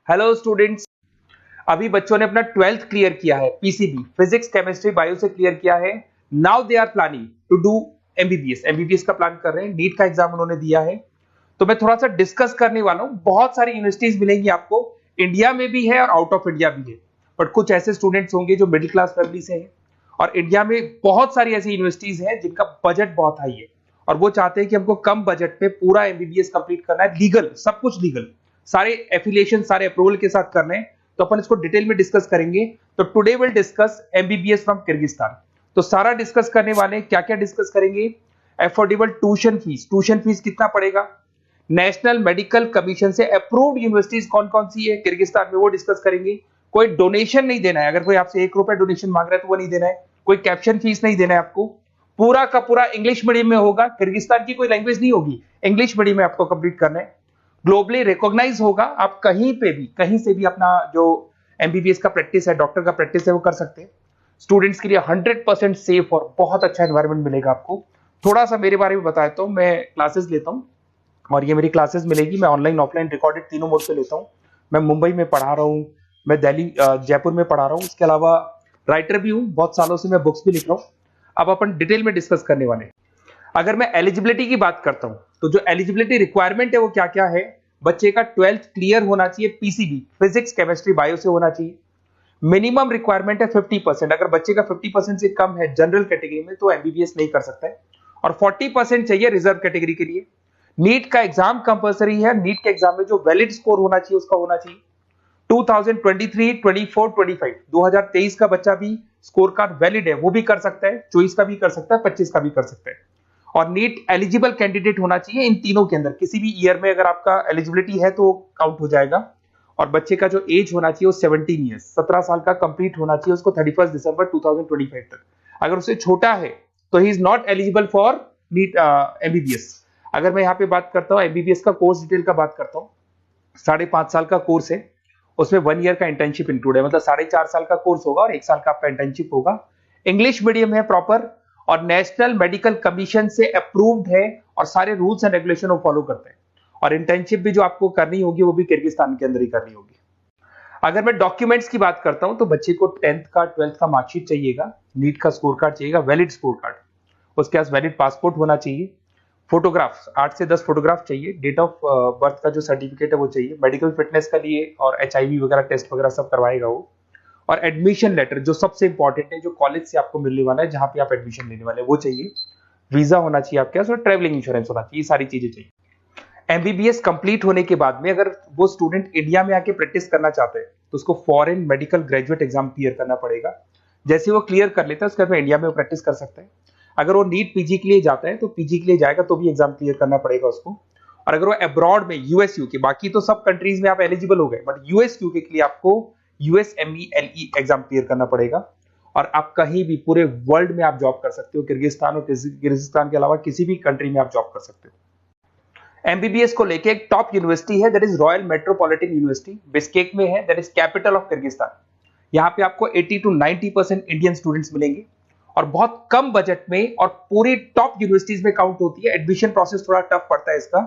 Hello students. अभी बच्चों ने अपना 12th क्लियर किया है, पीसीबी फिजिक्स केमिस्ट्री बायो से क्लियर किया है। Now they are planning to do MBBS. MBBS का प्लान कर रहे हैं, नीट का एग्जाम उन्होंने दिया है। तो मैं थोड़ा सा डिस्कस करने वाला हूं। बहुत सारी यूनिवर्सिटीज मिलेंगी आपको, इंडिया में भी है और आउट ऑफ इंडिया भी है। बट कुछ ऐसे स्टूडेंट्स होंगे जो मिडिल क्लास फैमिली से हैं, और इंडिया में बहुत सारी ऐसी यूनिवर्सिटीज हैं जिनका बजट बहुत हाई है और वो चाहते हैं कि हमको कम बजट में पूरा एमबीबीएस कंप्लीट करना है, लीगल, सब कुछ लीगल, सारे एफिलिएशन सारे अप्रूवल के साथ करने हैं। तो अपन इसको डिटेल में डिस्कस करेंगे। तो today will discuss MBBS from Kyrgyzstan. तो सारा डिस्कस करने वाले, क्या क्या डिस्कस करेंगे? Affordable tuition fees, tuition fees कितना पड़ेगा, नेशनल मेडिकल कमीशन से अप्रूव्ड यूनिवर्सिटीज कौन कौन सी है किर्गिस्तान में, वो डिस्कस करेंगे। कोई डोनेशन नहीं देना है, अगर कोई आपसे 1 रुपया डोनेशन मांग रहा है तो वो नहीं देना है। कोई कैप्शन फीस नहीं देना है आपको। पूरा का पूरा इंग्लिश मीडियम में होगा, किर्गिस्तान की कोई लैंग्वेज नहीं होगी, इंग्लिश मीडियम में आपको कंप्लीट करना है। ग्लोबली रिकॉग्नाइज होगा, आप कहीं पे भी कहीं से भी अपना जो एमबीबीएस का प्रैक्टिस है, डॉक्टर का प्रैक्टिस है, वो कर सकते हैं। स्टूडेंट्स के लिए 100% सेफ और बहुत अच्छा एनवायरनमेंट मिलेगा आपको। थोड़ा सा मेरे बारे में बताया तो मैं क्लासेस लेता हूँ और ये मेरी क्लासेस मिलेगी। मैं ऑनलाइन ऑफलाइन रिकॉर्डेड तीनों मोड पे लेता हूँ। मैं मुंबई में पढ़ा रहा हूँ, मैं दिल्ली जयपुर में पढ़ा रहा हूँ। इसके अलावा राइटर भी हूँ, बहुत सालों से मैं बुक्स भी लिख रहा हूँ। अब अपन डिटेल में डिस्कस करने वाले हैं। अगर मैं एलिजिबिलिटी की बात करता हूं तो जो एलिजिबिलिटी रिक्वायरमेंट है वो क्या क्या है? बच्चे का 12th क्लियर होना चाहिए, पीसीबी फिजिक्स केमिस्ट्री बायो से होना चाहिए। मिनिमम रिक्वायरमेंट है 50%। अगर बच्चे का 50% से कम है जनरल कैटेगरी में तो एमबीबीएस नहीं कर सकता है, और 40% चाहिए रिजर्व कैटेगरी के लिए। नीट का एग्जाम कंपलसरी है। नीट के एग्जाम में जो वैलिड स्कोर होना चाहिए उसका होना चाहिए 2023, 24, 25, 2023 का बच्चा भी स्कोर कार्ड वैलिड है, वो भी कर सकता है, 24 का भी कर सकता है, 25 का भी कर सकता है। और नीट एलिजिबल कैंडिडेट होना चाहिए इन तीनों के अंदर, किसी भी ईयर में अगर आपका एलिजिबिलिटी है तो काउंट हो जाएगा। और बच्चे का जो एज होना चाहिए वो 17 ईयर्स, 17 साल का कंप्लीट होना चाहिए उसको 31 दिसंबर 2025 तक। अगर उससे छोटा है तो he is not eligible for NEET MBBS. अगर मैं यहाँ पे बात करता हूँ एमबीबीएस का कोर्स डिटेल का बात करता हूँ, 5.5 साल का कोर्स है, उसमें 1 ईयर का इंटर्नशिप इंक्लूड है, मतलब 4.5 साल का कोर्स होगा और 1 साल का आपका इंटर्नशिप होगा। इंग्लिश मीडियम है प्रॉपर, और नेशनल मेडिकल कमीशन से अप्रूव्ड है और सारे रूल्स एंड रेगुलेशन वो फॉलो करते हैं। और इंटर्नशिप भी जो आपको करनी होगी वो भी किर्गिस्तान के अंदर ही करनी होगी। अगर मैं डॉक्यूमेंट्स की बात करता हूं तो बच्चे को 10th का 12th का मार्कशीट चाहिएगा, नीट का स्कोर कार्ड चाहिएगा, वैलिड स्कोर कार्ड, उसके पास वैलिड पासपोर्ट होना चाहिए, फोटोग्राफ्स 8 से 10 फोटोग्राफ चाहिए, डेट ऑफ बर्थ का जो सर्टिफिकेट है वो चाहिए, मेडिकल फिटनेस का लिए और एचआईवी वगैरह टेस्ट वगैरह सब करवाएगा वो। और एडमिशन लेटर जो सबसे इंपॉर्टेंट है, जो कॉलेज से आपको मिलने वाला है, जहां पे आप एडमिशन लेने वाले हैं, वो चाहिए। वीजा होना चाहिए आपके पास और ट्रैवलिंग इंश्योरेंस होना चाहिए, ये सारी चीजें चाहिए। एमबीबीएस कंप्लीट होने के बाद में अगर वो स्टूडेंट इंडिया में आके प्रैक्टिस करना चाहते हैं तो उसको foreign medical graduate exam clear करना पड़ेगा। जैसे वो क्लियर कर लेता है उसके बाद में इंडिया में प्रैक्टिस कर सकते हैं। अगर वो नीट पीजी के लिए जाता है तो पीजी के लिए जाएगा तो भी एग्जाम क्लियर करना पड़ेगा उसको। और अगर वो अब्रॉड में यूएस यूके, बाकी तो सब कंट्रीज में आप एलिजिबल हो गए, बट यूएस यूके के लिए आपको यूएसएमईएलई एग्जाम क्लियर करना पड़ेगा। और आप कहीं भी पूरे वर्ल्ड में आप जॉब कर सकते हो, किर्गिस्तान और किर्गिस्तान के अलावा किसी भी कंट्री में आप जॉब कर सकते हो। एमबीबीएस को लेके एक टॉप यूनिवर्सिटी है, that is royal metropolitan university, Bishkek में है, that is capital of Kyrgyzstan. यहाँ पे आपको 80 to 90% इंडियन स्टूडेंट्स मिलेंगे और बहुत कम बजट में, और पूरी टॉप यूनिवर्सिटीज में काउंट होती है। एडमिशन प्रोसेस थोड़ा टफ पड़ता है इसका,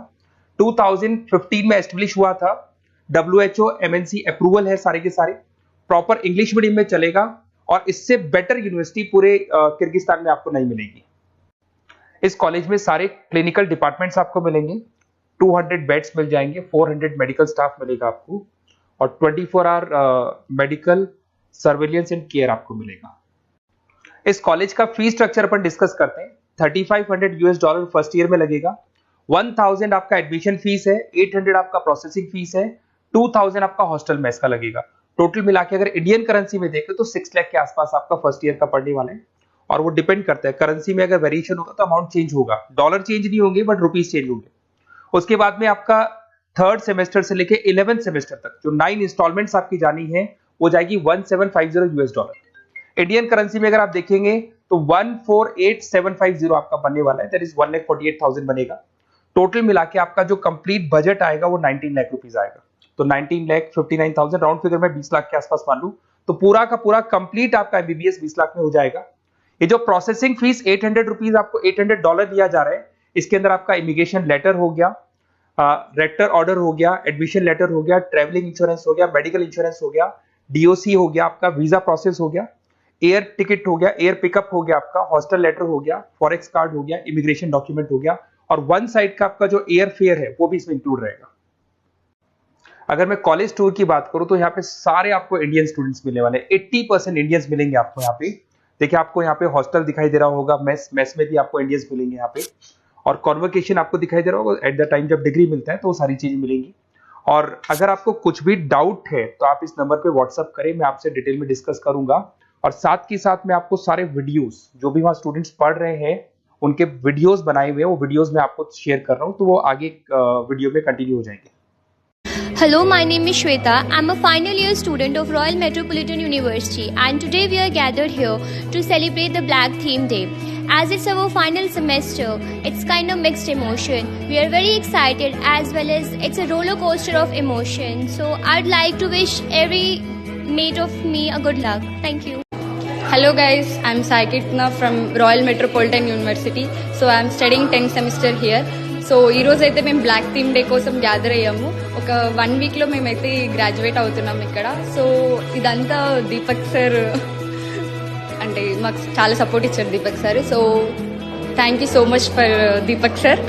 2015 में एस्टेब्लिश हुआ था, WHO MNC अप्रूवल है, सारे के सारे प्रॉपर इंग्लिश मीडियम में चलेगा, और इससे बेटर यूनिवर्सिटी पूरे किर्गिस्तान में आपको नहीं मिलेगी। इस कॉलेज में सारे क्लिनिकल डिपार्टमेंट्स आपको मिलेंगे, 200 बेड्स मिल जाएंगे, 400 मेडिकल स्टाफ मिलेगा आपको, और 24 hour medical surveillance and care आपको मिलेगा। इस कॉलेज का फी स्ट्रक्चर अपन डिस्कस करते हैं। $3,500 फर्स्ट ईयर में लगेगा, 1000 आपका एडमिशन फीस है, 800 आपका प्रोसेसिंग फीस है, 2000 आपका हॉस्टल मेस का लगेगा। टोटल मिला के अगर इंडियन करेंसी में देखें तो 6 लाख के आसपास आपका फर्स्ट ईयर का पड़ने वाला है। और वो डिपेंड करता है करेंसी में, अगर वेरिएशन होगा तो अमाउंट चेंज होगा, डॉलर चेंज नहीं होंगे बट रुपीज चेंज होंगे। उसके बाद में आपका 3rd सेमेस्टर से लेके 11th सेमेस्टर तक जो 9 इंस्टॉलमेंट्स आपकी जानी है वो जाएगी $1750। इंडियन करेंसी में अगर आप देखेंगे तो 148750 आपका बनने वाला है, दैट इज 1,48,000 बनेगा। टोटल मिला के आपका जो कंप्लीट बजट आएगा वो 19 लाख रुपीज आएगा। तो 19,59,000 राउंड फिगर में 20 लाख के आसपास मान लू, तो पूरा का पूरा कंप्लीट आपका एमबीबीएस 20 लाख में हो जाएगा। ये जो प्रोसेसिंग फीस $800 आपको $800 दिया जा रहा है, इसके अंदर आपका इमिग्रेशन लेटर हो गया, रेक्टर ऑर्डर हो गया, एडमिशन लेटर हो गया, ट्रेवलिंग इंश्योरेंस हो गया, मेडिकल इंश्योरेंस हो गया, डीओसी हो गया, आपका वीजा प्रोसेस हो गया, एयर टिकट हो गया, एयर पिकअप हो गया, आपका हॉस्टल लेटर हो गया, फॉरेक्स कार्ड हो गया, इमिग्रेशन डॉक्यूमेंट हो गया, और वन साइड का आपका जो एयर फेयर है वो भी इसमें इंक्लूड रहेगा। अगर मैं कॉलेज टूर की बात करूं तो यहाँ पे सारे आपको इंडियन स्टूडेंट्स मिलने वाले हैं, 80% इंडियंस मिलेंगे आपको यहाँ पे। देखिए आपको यहाँ पे हॉस्टल दिखाई दे रहा होगा, मेस में भी आपको इंडियंस मिलेंगे यहाँ पे, और कॉन्वोकेशन आपको दिखाई दे रहा होगा एट द टाइम जब डिग्री मिलता है, तो वो सारी चीजें मिलेंगी। और अगर आपको कुछ भी डाउट है तो आप इस नंबर पे व्हाट्सअप करें, मैं आपसे डिटेल में डिस्कस करूंगा। और साथ के साथ मैं आपको सारे वीडियोस जो भी वहाँ स्टूडेंट्स पढ़ रहे हैं उनके वीडियोस बनाए हुए हैं, वो वीडियोस मैं आपको शेयर कर रहा हूँ, तो वो आगे वीडियो में कंटिन्यू हो जाएंगे। Hello, my name is Shweta. I'm a final year student of Royal Metropolitan University, and today we are gathered here to celebrate the Black Theme Day. As it's our final semester, it's kind of mixed emotion. We are very excited as well as it's a roller coaster of emotion. So I'd like to wish every mate of me a good luck. Thank you. Hello guys, I'm Saikitna from Royal Metropolitan University. So I'm studying 10th semester here. So ఈరోజు అయితే మేము black theme day కోసం gather అయ్యాము. ఒక 1 వీక్లో మేమైతే graduate అవుతున్నాం ఇక్కడ. సో ఇదంతా దీపక్ సార్ అంటే మాకు చాలా సపోర్ట్ ఇచ్చారు Deepak sir. So thank you so much for Deepak sir.